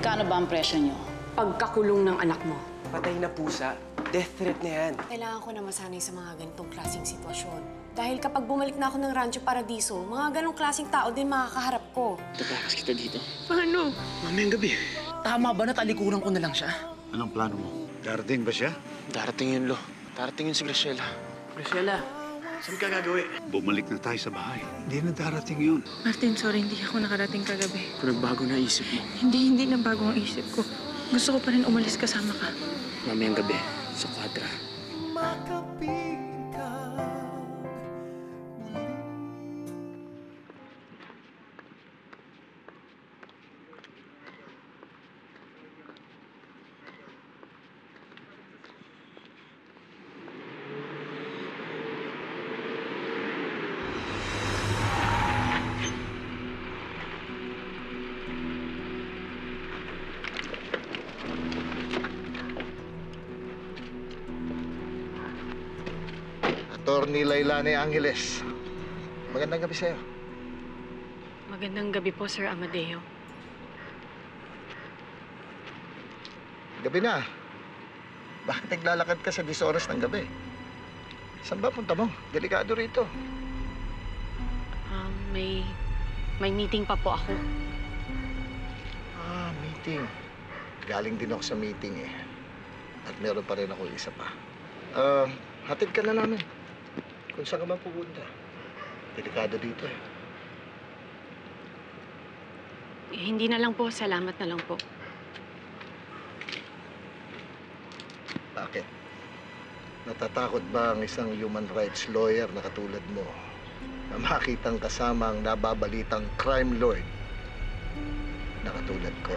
Magkano ba ang presyo niyo? Pagkakulong ng anak mo. Patay na pusa. Death threat na yan. Kailangan ko na masanay sa mga ganitong klaseng sitwasyon. Dahil kapag bumalik na ako ng Rancho Paradiso, mga ganong klaseng tao din makakaharap ko. Tatakas kita dito. Paano? Mamayang gabi. Tama ba na talikuran ko na lang siya? Anong plano mo? Darating ba siya? Darating yun, Lo. Darating yun si Graciela. Graciela, saan ka gagawin? Bumalik na tayo sa bahay. Hindi na darating yun. Martin, sorry, hindi ako nakarating kagabi. Kung nagbago na isip mo. Hindi na bago ang isip ko. Gusto ko pa rin umalis kasama ka. Mamayang gabi, sa kwadra. Attorney Lailani Angeles. Magandang gabi sa'yo. Magandang gabi po, Sir Amadeo. Gabi na. Bakit naglalakad ka sa 10 oras ng gabi? Saan ba punta mo? Delikado rito. May meeting pa po ako. Meeting. Galing din ako sa meeting eh. At meron pa rin ako isa pa. Hatid ka na namin. Kung saan ka man pupunta. Delikado dito eh. Hindi na lang po, salamat na lang po. Bakit? Natatakot ba ang isang human rights lawyer na katulad mo na makitang kasama ang nababalitang crime lord na katulad ko?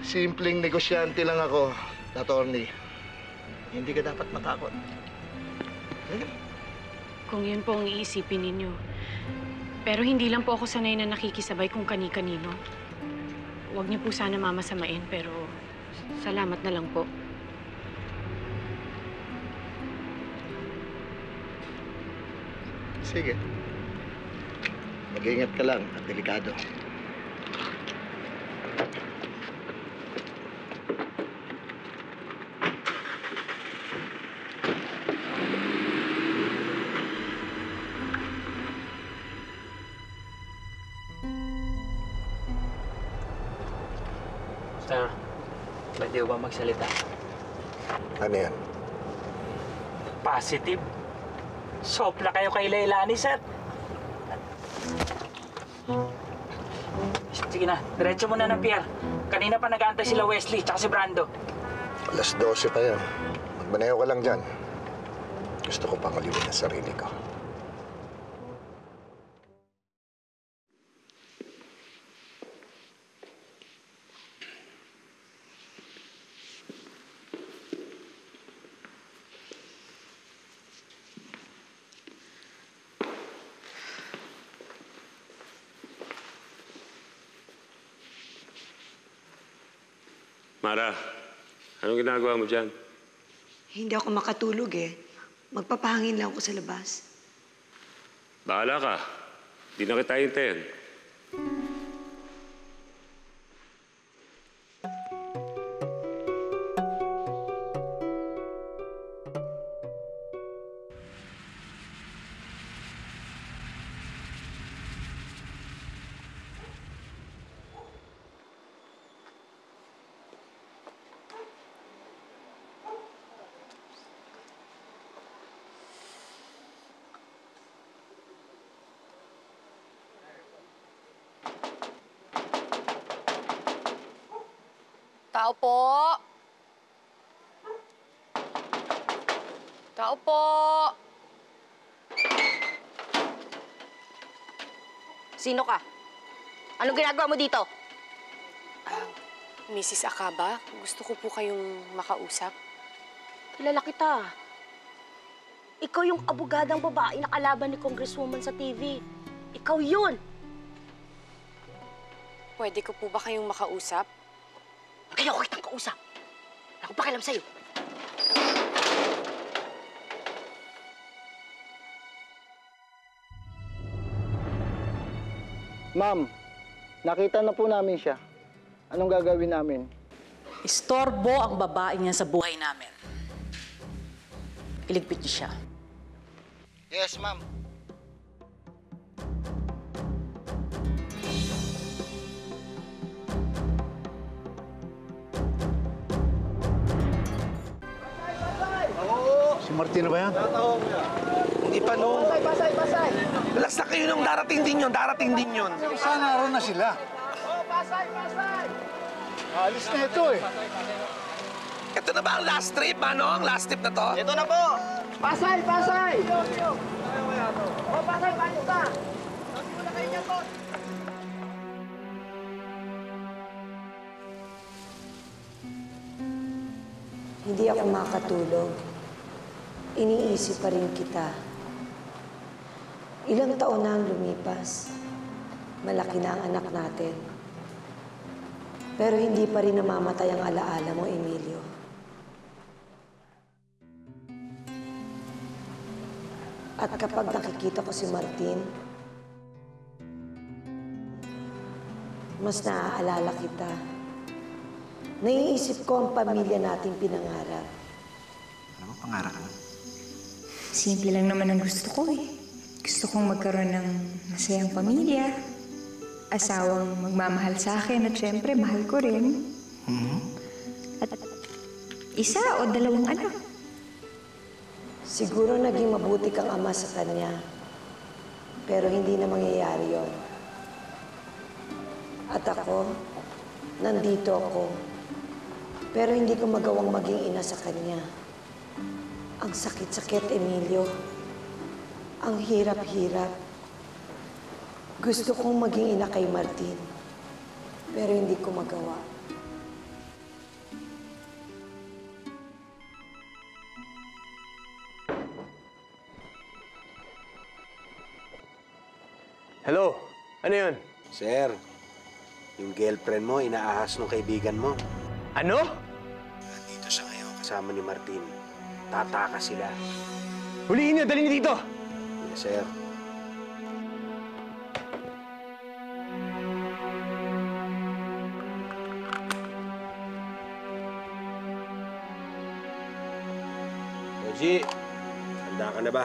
Simpleng negosyante lang ako, attorney. Hindi ka dapat matakot. Kung yun po ang iisipin ninyo. Pero hindi lang po ako sanay na nakikisabay kung kani-kanino. Huwag niyo po sana mamasamain, pero salamat na lang po. Sige. Mag-iingat ka lang at delikado. Sir, pwede ba magsalita? Ano yan? Positive. Sopla kayo kay Lailani, sir. Sige na, diretso muna ng pier. Kanina pa nag-aantay sila Wesley tsaka si Brando. Alas 12 pa yan. Magmanayo ka lang dyan. Gusto ko pang uliwin ang sarili ko. Mara, anong ginagawa mo dyan? Hindi ako makatulog eh. Magpapahangin lang ako sa labas. Bahala ka. Di na kita hintayin. Tao po! Tao po! Sino ka? Anong ginagawa mo dito? Mrs. Acaba, gusto ko po kayong makausap. Kilala kita. Ikaw yung abogadang babae na kalaban ni Congresswoman sa TV. Ikaw yun! Pwede ko po ba kayong makausap? Ayoko kitang kausap. Wala akong pakialam sa'yo. Ma'am, Nakita na po namin siya. Anong gagawin namin? Istorbo ang babae niya sa buhay namin. Iligpit niyo siya. Yes, ma'am. Si Martin na ba yan? Hindi pa, no? Pasay! Relax na kayo nung darating din yun. Sana naroon na sila. Alis na ito eh. Ito na ba ang last trip, ano? Ang last trip na to? Ito na po! Pasay! Hindi ako makatulog. Iniisip pa rin kita. Ilang taon na ang lumipas. Malaki na ang anak natin. Pero hindi pa rin namamatay ang alaala mo, Emilio. At kapag nakikita ko si Martin, mas naaalala kita. Naiisip ko ang pamilya nating pinangarap. Ano mo, pangarap mo? Simple lang naman ang gusto ko eh. Gusto kong magkaroon ng masayang pamilya, asawang magmamahal sa akin at syempre mahal ko rin. At isa o dalawang anak. Siguro naging mabuti kang ama sa kanya, pero hindi na mangyayari yon. At ako, nandito ako, pero hindi ko magawang maging ina sa kanya. Ang sakit-sakit, Emilio. Ang hirap-hirap. Gusto kong maging ina kay Martin, pero hindi ko magawa. Hello? Ano yun? Sir, yung girlfriend mo, inaahas ng kaibigan mo. Ano? Nandito siya ngayon kasama ni Martin. Tataka sila. Hulihin niyo! Dali niyo dito! Yes, sir. Oji, handa ka na ba?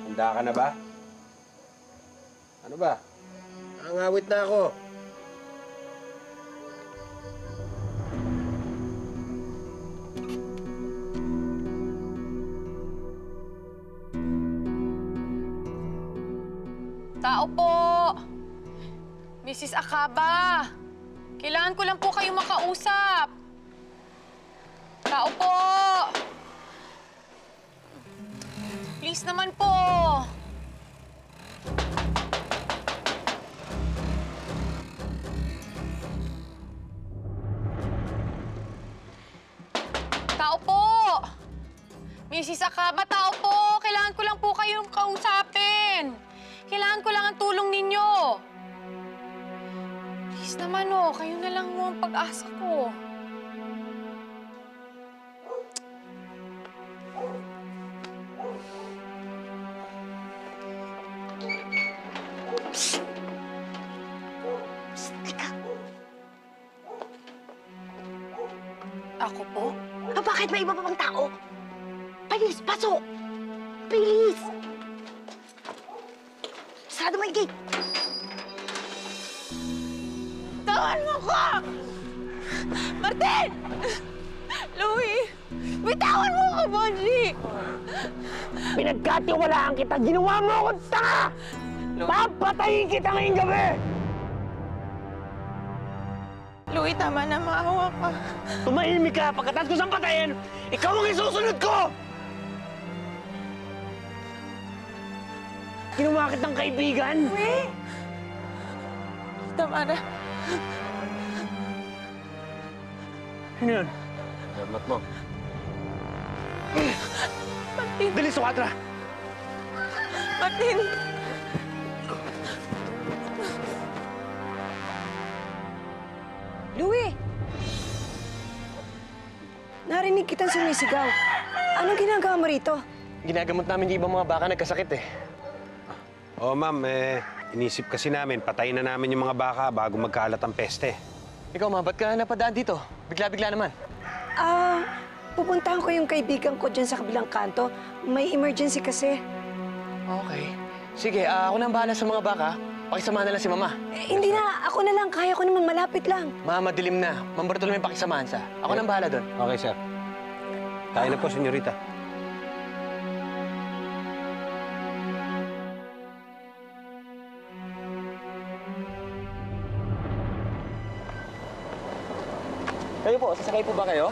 Handa ka na ba? Ano ba? Nangangawit na ako. Tao po! Mrs. Acaba! Kailangan ko lang po kayong makausap. Tao po! Please naman po! Tao po! Mrs. Acaba, tao po! Kailangan ko lang po kayong kausapin. Kailangan ko lang ang tulong ninyo. Please naman, oh. Kayo na lang mo ang pag-asa ko. Ako po? Bakit may iba pa bang tao? Bilis, pasok! Bilis! Sarado mo yung gate! Tawan mo ko! Martin! Louie! Bitawan mo ko, Bonji! Pinagkatiwalaan kita, ginawa mo akong tanga! Papatayin kita ngayong gabi! Louie, tama na, maawa ka. Tumahimik ka, pagkatapos ko siyang patayin, ikaw ang isusunod ko! Ginawa kitang kaibigan! Louie! Tama na. Ano yun? Salamat mo. Martin! Dali sa kwadra! Martin! Louie! Narinig kitang sumisigaw. Anong ginagawa mo rito? Ginagamot namin yung ibang mga baka nagkasakit eh. Oo, ma'am. Inisip kasi namin, patayin na namin yung mga baka bago magkalat ang peste. Ikaw, ma, ba't ka napadaan dito? Bigla-bigla naman. Pupuntahan ko yung kaibigan ko dyan sa kabilang kanto. May emergency kasi. Okay. Sige, ako nang bahala sa mga baka. Pakisamahan na lang si Mama. Hindi na, ako na lang. Kaya ko naman, malapit lang. Ma, madilim na. Ma'am Bartolome, pakisamahan sa. Ako nang bahala doon. Okay, sir. Tayo na po, senyorita. Kayo po, sasakay po ba kayo?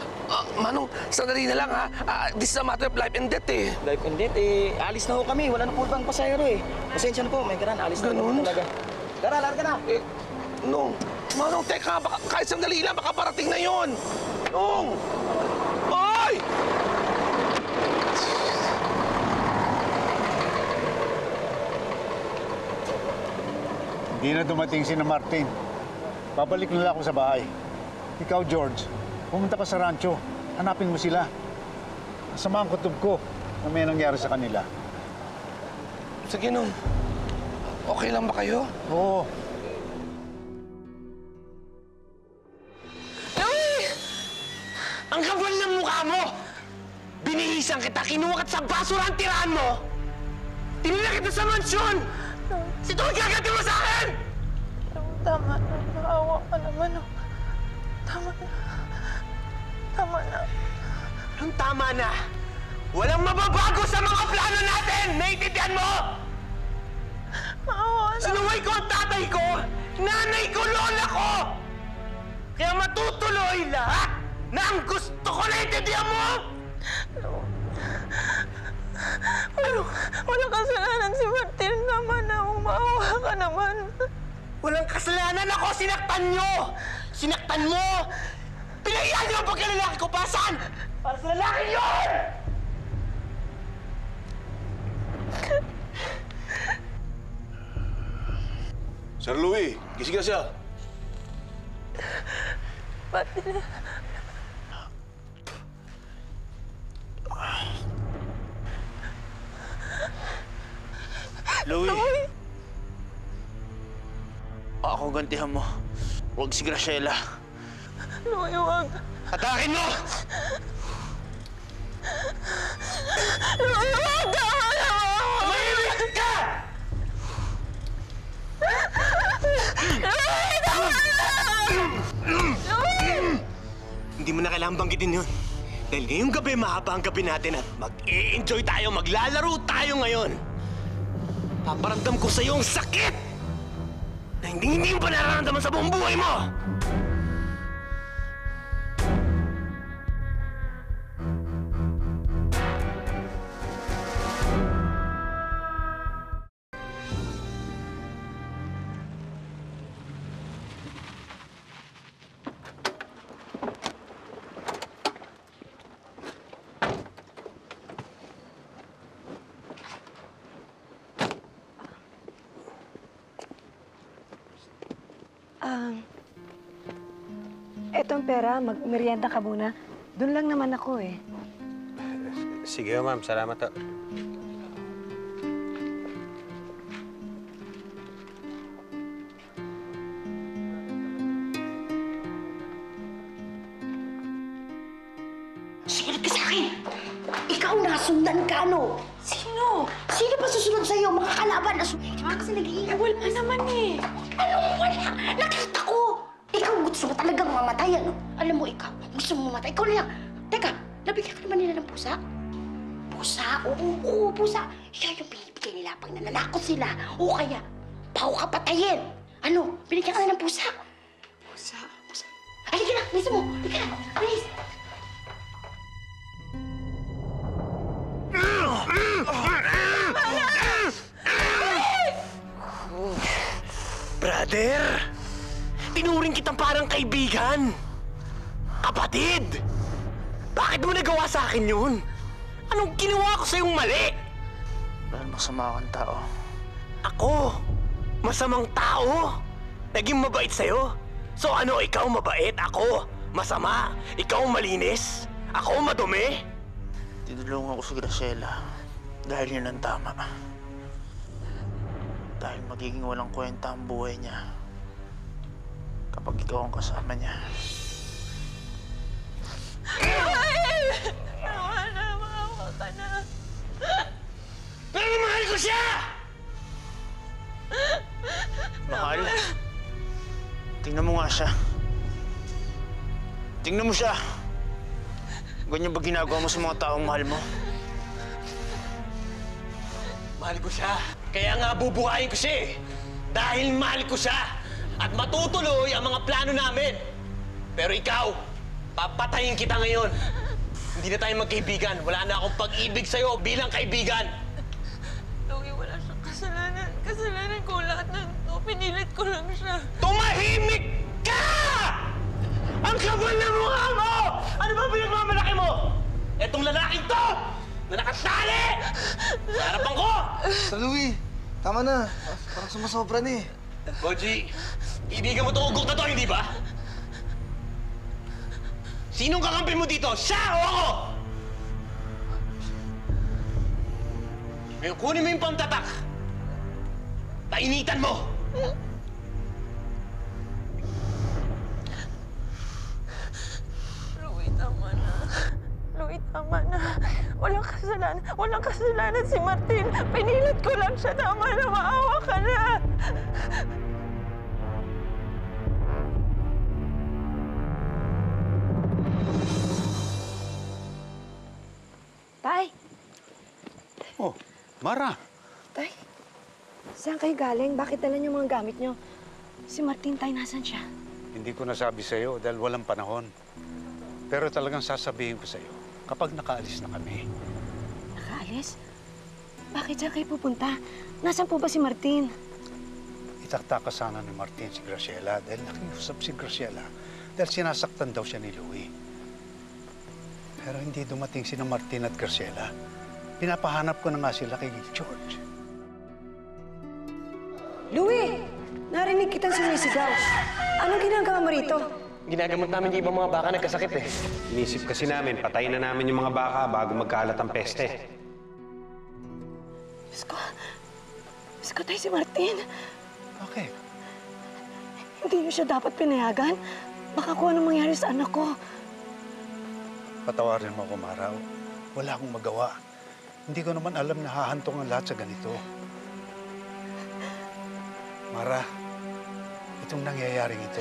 Manong, sandali na lang ha. This is a matter of life and death eh. Life and death, alis na ho kami. Wala na po bang pasahero eh. Pasensya na po, may karan. Alis na po talaga. Tara, larga na. Nung, Manong, teka, baka, kahit sandali lang, baka parating na yon. Nung! Ay! Hindi na dumating si Martin. Babalik na lang ako sa bahay. Ikaw, George, pumunta ka sa rancho. Hanapin mo sila. Masama ang kutob ko na may nangyari sa kanila. Sige, Nung. Okay lang ba kayo? Oo. Ang kapal ng mukha mo! Binihisan kita, kinuha kita sa basura ang tirahan mo! Tinila kita sa mansyon! Sito ang gagati mo sa akin! Tama na. Naawa ka naman. Tama na. Tama na. Anong tama na? Walang mababago sa mga plano natin! Naiintindihan mo? Maawa na. Sinuway ko ang tatay ko! Nanay ko, lola ko! Kaya matutuloy lahat na ang gusto ko, naiintindihan mo? Walang kasalanan si Martin. Tama na. Maawa ka naman. Walang kasalanan ako! Sinaktan nyo! Sinaktan mo! Pinahiyan nyo ang pagkalalaki ko! Para saan? Para sa lalaki yun! Sir Louie, gising na siya. Pati na. Louie. Ako gantihan mo. Huwag si Graciela. Louie, huwag. Atakin mo! Louie, huwag! Tumahimik ka! Louie, tama na! Louie! Hindi mo na kailangang banggitin yun. Dahil ngayong gabi, mahaba ang gabi natin at mag-i-enjoy tayo, maglalaro tayo ngayon. Paparamdam ko sa iyo ang sakit na hindi mo pa nararamdaman sa buong buhay mo! Etong pera, magmerienda ka muna. Doon lang naman ako eh. Sige, ma'am. Salamat to. Sumunod ka sa akin! Ikaw nasundan ka, no? Sino? Sino ba susunod sa'yo? Mga kalaban na sunod ka kasi nag-iingat. Wala naman eh. Anong wala? Nakita ko! Ikaw gusto mo talagang mamatay, ano? Alam mo, ikaw, gusto mo mamatay. Ikaw na lang. Teka, nabigyan ka naman nila ng pusa? Pusa? Oo, pusa. Siya yung binibigay nila pag nananakot sila. O kaya, bago ka patayin. Ano? Binigyan ka na ng pusa? Pusa? Halika na, bilis mo. Halika na, bilis. Brother! Tinuring kitang parang kaibigan. Kapatid! Bakit mo nagawa sa akin yun? Anong ginawa ko sa'yong mali? Dahil masama kang tao. Ako? Masamang tao? Naging mabait sa'yo? So ano, ikaw mabait? Ako masama? Ikaw malinis? Ako madumi? Tinulungan ko si Graciela dahil yun ang tama. Dahil magiging walang kwenta ang buhay niya kapag ikaw ang kasama niya. Maawa ka na. Pero mahal ko siya! Mahal? Tingnan mo nga siya. Tingnan mo siya. Ganyan ba ginagawa mo sa mga taong mahal mo? Mahal ko siya. Kaya nga bubuhayin ko siya eh. Dahil mahal ko siya. At matutuloy ang mga plano namin. Pero ikaw, papatayin kita ngayon. Hindi na tayo magkaibigan. Wala na akong pag-ibig sa'yo bilang kaibigan. Louie, wala siyang kasalanan. Kasalanan ko lahat ng to. Pinilit ko lang siya. Tumahimik ka! Ang kapal na mukha mo! Ano ba pinagmamalaki mo? Etong lalaking to! Na nakatali! Sa harapan ko! Sir Louie, tama na. Parang sumasobra na eh. Boji, ibigan mo itong ugok na to, hindi ba? Sinong kakampi mo dito? Siya o ako? Ngayon, kunin mo yung pamtatak. Painitan mo! Louie, tama na. Louie, tama na. Walang kasalanan. Walang kasalanan si Martin. Pinilit ko lang siya. Tama na. Maawa ka na. Tay! Oh, Mara! Tay, saan kayo galing? Bakit dala niyo mga gamit niyo? Si Martin, tay, nasan siya? Hindi ko nasabi sa'yo dahil walang panahon. Pero talagang sasabihin ko sa'yo kapag nakaalis na kami. Nakaalis? Bakit saan kayo pupunta? Nasaan po ba si Martin? Itakta sana ni Martin si Graciela dahil nakiusap si Graciela dahil sinasaktan daw siya ni Louie. Pero hindi dumating sina Martin at Graciela. Pinapahanap ko na nga sila kay George. Louie! Narinig kitang sumisigaw. Anong ginagawa mo rito? Ginagamot namin yung ibang mga baka nagkasakit eh. Inisip kasi namin, patayin na namin yung mga baka bago magkalat ang peste. Diyos ko, tay, si Martin. Bakit? Hindi niyo siya dapat pinayagan. Baka kung anong mangyari sa anak ko. Patawarin mo ako, Mara. Wala akong magawa. Hindi ko naman alam na hahantong ang lahat sa ganito. Mara, itong nangyayaring ito,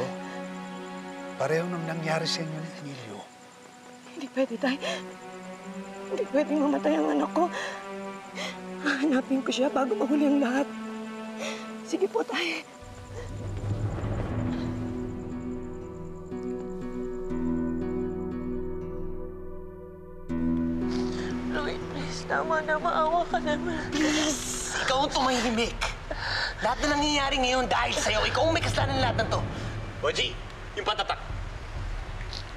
pareho nang nangyari sa inyo ni Emilio. Hindi pwede, tay. Hindi pwedeng mamatay ang anak ko. Hanapin ko siya bago mahuli ang lahat. Sige po, tay. Louie, please, tama na. Maawa ka naman. Please! Ikaw ang tumahimik. Lahat na nangyayari ngayon dahil sa'yo. Ikaw ang may kasalanan lahat ng to. Boji, yung patatak.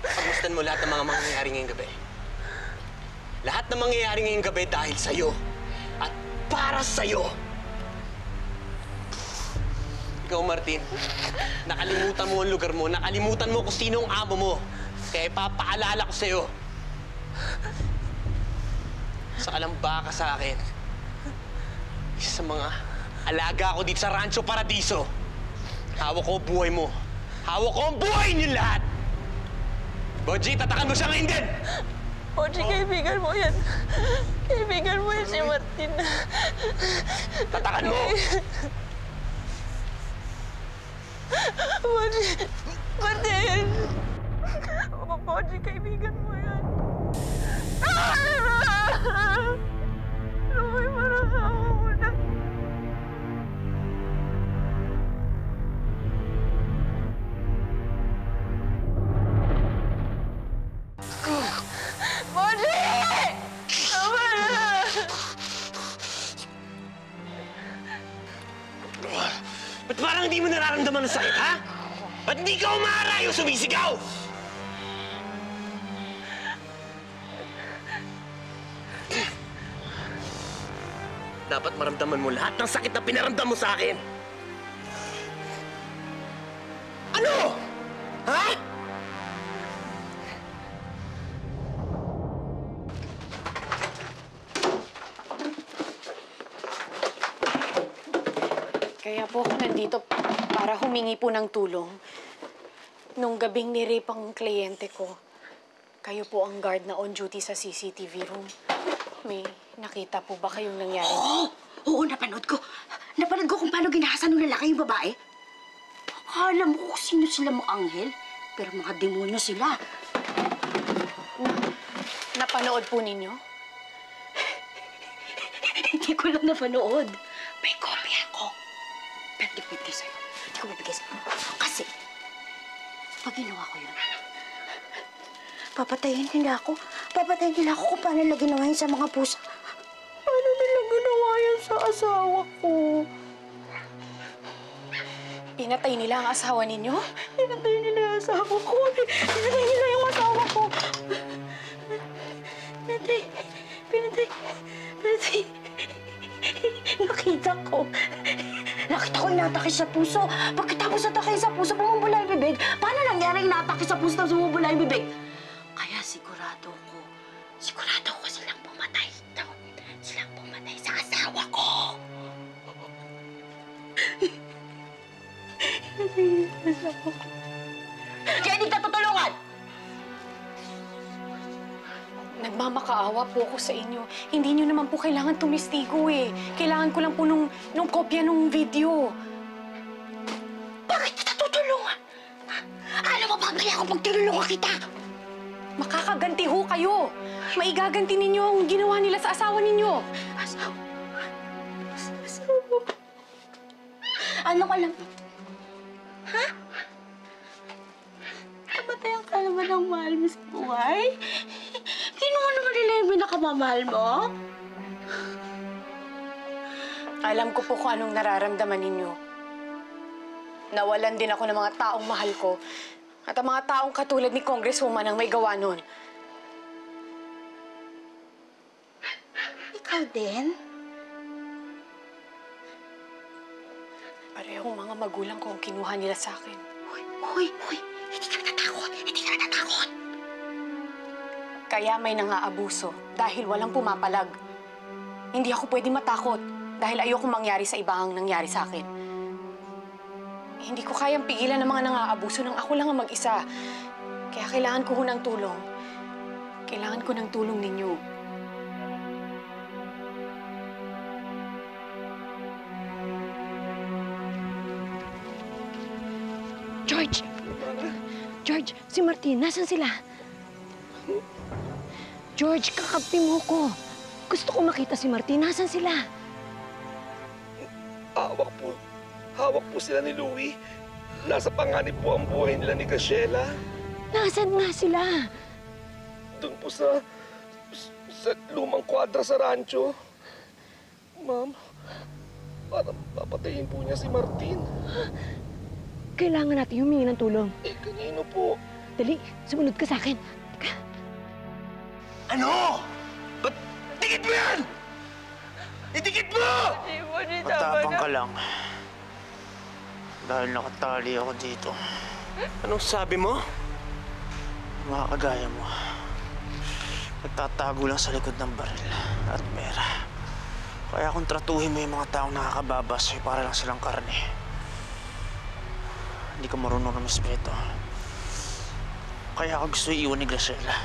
Pagmustan mo lahat ng mga mangyayari ngayong gabi. Lahat ng mangyayari ngayong gabi dahil sa'yo. At para sa'yo. Ikaw, Martin, nakalimutan mo ang lugar mo. Nakalimutan mo kung sino ang amo mo. Kaya ipapaalala ko sa'yo. Saka lang baka sa akin. Isa sa mga alaga ko dito sa Rancho Paradiso. Hawak ko ang buhay mo. Hawak ko ang buhay niyo lahat! Boji, tatakan mo siya ngayon din! Boji, kaibigan mo yan. Kaibigan mo yan si Martin. Tatakan mo! Boji! Martin! Boji, kaibigan mo yan. Louie, parang awa mo na. Boji! Tama na! Ba't parang hindi mo nararamdaman ang sakit, ha? Ba't hindi ka umarayo sumisigaw? Dapat maramdaman mo lahat ng sakit na pinaramdam mo sa akin. Ano? Ha? po ako nandito para humingi po ng tulong. Nung gabing ni-rape ang kliyente ko, kayo po ang guard na on duty sa CCTV room. May nakita po ba kayong nangyari? Oo, napanood ko. Napanood ko kung paano ginahasa ng lalaki yung babae. Akala mo kung sino sila mga anghel, pero mga demonyo sila. Napanood po ninyo? Hindi ko lang napanood. May kopya ako. Pero di ko bibigay sa'yo. Di ko bibigay sa'yo. Kasi, pag ginawa ko yun, papatayin nila ako. Papatayin nila ako kung paano nila ginawa yun sa mga pusa. Paano nila ginawa yan sa asawa ko? Pinatay nila ang asawa ninyo? Pinatay nila yung asawa ko. Pinatay nila yung asawa ko. Pinatay. Nakita ko inatake sa puso. Pagkatapos atake sa puso, bumubula yung bibig. Paano nangyari inatake sa puso tapos bumubula yung bibig? Kaya sigurado ko silang pumatay daw. Silang pumatay sa asawa ko. Kaya hindi ka tutulungan! Nagmamakaawa po ako sa inyo. Hindi nyo naman po kailangan tumistigo eh. Kailangan ko lang po nung kopya nung video. Bakit kita tutulungan? Alam mo ba kaya ako pag tinulungan kita? Makakaganti ho kayo. Maigaganti ninyo ang ginawa nila sa asawa ninyo. Asawa? Anong alam mo? Ha? Kamatayan ka naman ng mahal mo sa buhay? Kinuha naman nila yung pinakamamahal mo? Alam ko po kung anong nararamdaman ninyo. Nawalan din ako ng mga taong mahal ko at ang mga taong katulad ni Congresswoman ang may gawa nun. Ikaw din? Parehong mga magulang ko ang kinuha nila sa akin. Hoy! Hindi ka natatakot! Kaya may nangaabuso dahil walang pumapalag. Hindi ako pwedeng matakot dahil ayoko mangyari sa iba ang nangyari sa akin. Hindi ko kayang pigilan ng mga nangaabuso nang ako lang ang mag-isa. Kaya kailangan ko ng tulong. Kailangan ko ng tulong ninyo. George, si Martin, nasan sila? George, kakampi mo ko. Gusto ko makita si Martin. Nasan sila? Hawak po sila ni Louie. Nasa panganib po ang buhay nila ni Graciela. Nasan nga sila? Doon po sa lumang kwadra sa rancho. Ma'am, parang papatayin po niya si Martin. Kailangan natin humingi ng tulong. Kanino po? Dali, sumunod ka sa akin. Ano? Ba't dikit mo yan? Idikit mo! Matapang ka lang. Dahil nakatali ako dito. Anong sabi mo? Mga kagaya mo. Nagtatago lang sa likod ng baril at pera. Kaya kung tratuhin mo yung mga taong nakakababas, ay para lang silang karne. Hindi ka marunong ng respeto. Kaya ka gusto iiwan ni Graciela.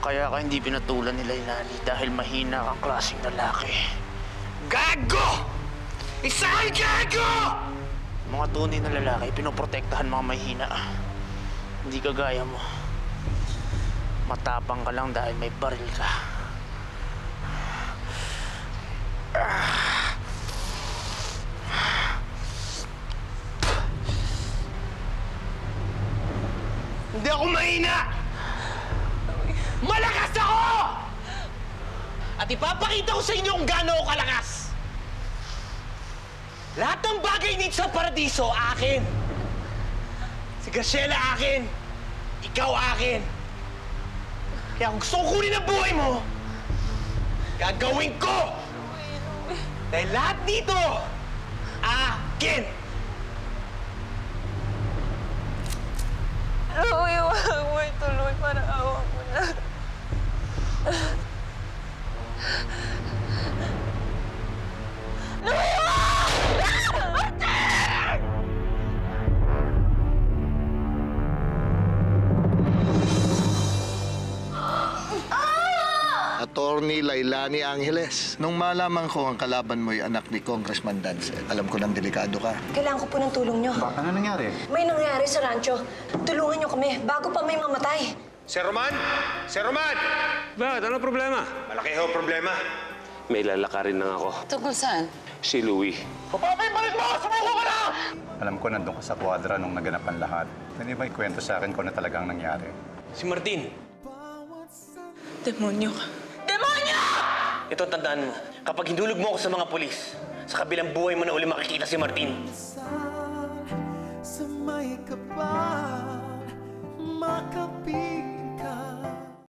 Kaya ka hindi pinatulan ni Lailani dahil mahina kang klaseng lalaki. Gago! Isang gago! Mga tunay na lalaki, pinoprotektahan mga mahina. Hindi kagaya mo. Matapang ka lang dahil may baril ka. Hindi ako mahina! Malakas ako! At ipapakita ko sa inyo kung gaano ako kalakas! Lahat ng bagay dito sa paradiso, akin! Si Graciela akin! Ikaw akin! Kaya kung gusto ko kunin ang buhay mo, gagawin ko! Dahil lahat dito, akin! Louie, huwag mo ituloy para awa mo na. Louie, wag! Attorney Lailani Angeles. Nung malaman ko ang kalaban mo'y anak ni Congressman Dance, alam ko nang delikado ka. Kailangan ko po ng tulong nyo. Ano nangyari? May nangyari sa rancho. Tulungan nyo kami bago pa may mamatay. Sir Roman! Sir Roman! Bakit? Ano problema? Malaki ho problema. May lalakarin lang ako. Tungkol saan? Si Louie. Papay, balik mo! Sumuko ka na! Alam ko nandun ka sa kwadra nung naganap ang lahat. Pwede ba ikwento sa akin kung ano talagang nangyari? Si Martin. Demonyo ka. Demonyo! Ito ang tandaan mo. Kapag hinulog mo ako sa mga pulis, sa kabilang buhay mo na uli makikita si Martin. Sa may kapal